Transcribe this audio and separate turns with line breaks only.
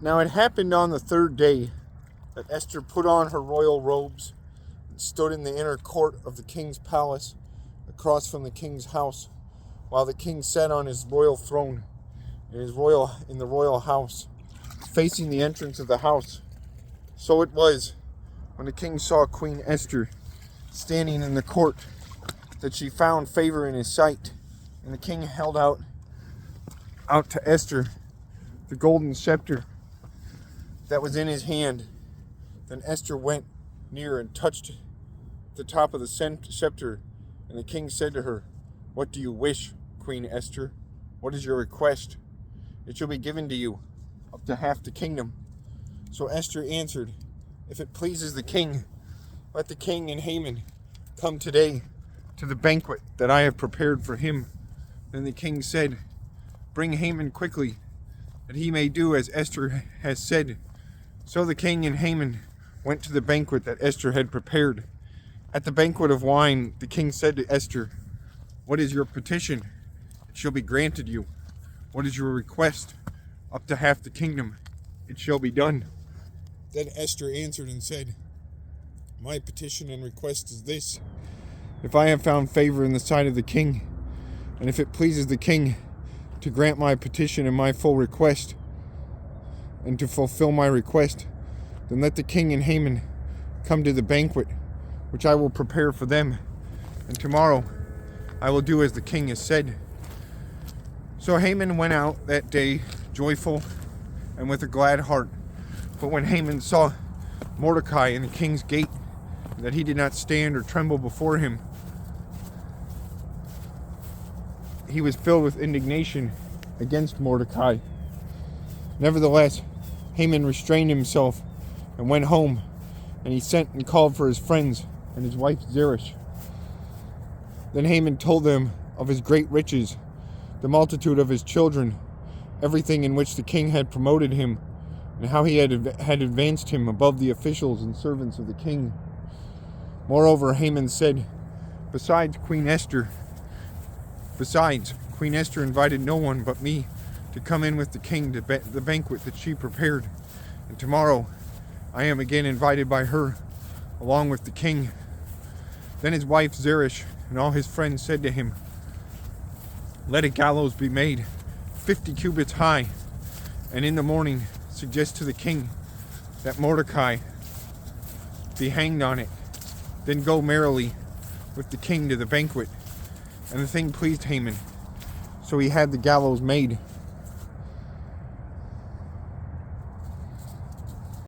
Now it happened on the third day that Esther put on her royal robes and stood in the inner court of the king's palace across from the king's house, while the king sat on his royal throne in the royal house, facing the entrance of the house. So it was, when the king saw Queen Esther standing in the court, that she found favor in his sight, and the king held out to Esther the golden scepter that was in his hand. Then Esther went near and touched the top of the scepter, and the king said to her, "What do you wish, Queen Esther? What is your request? It shall be given to you, up to half the kingdom." So Esther answered, "If it pleases the king, let the king and Haman come today to the banquet that I have prepared for him." Then the king said, "Bring Haman quickly, that he may do as Esther has said." So the king and Haman went to the banquet that Esther had prepared. At the banquet of wine, the king said to Esther, "What is your petition? It shall be granted you. What is your request? Up to half the kingdom. It shall be done." Then Esther answered and said, "My petition and request is this: if I have found favor in the sight of the king, and if it pleases the king to grant my petition and my full request, and to fulfill my request, then let the king and Haman come to the banquet which I will prepare for them, and tomorrow I will do as the king has said." So Haman went out that day joyful and with a glad heart. But when Haman saw Mordecai in the king's gate, that he did not stand or tremble before him, he was filled with indignation against Mordecai. Nevertheless, Haman restrained himself and went home, and he sent and called for his friends and his wife Zeresh. Then Haman told them of his great riches, the multitude of his children, everything in which the king had promoted him, and how he had advanced him above the officials and servants of the king. Moreover, Haman said, Besides, Queen Esther invited no one but me to come in with the king to the banquet that she prepared. And tomorrow I am again invited by her, along with the king." Then his wife Zeresh and all his friends said to him, "Let a gallows be made 50 cubits high, and in the morning suggest to the king that Mordecai be hanged on it. Then go merrily with the king to the banquet." And the thing pleased Haman, so he had the gallows made.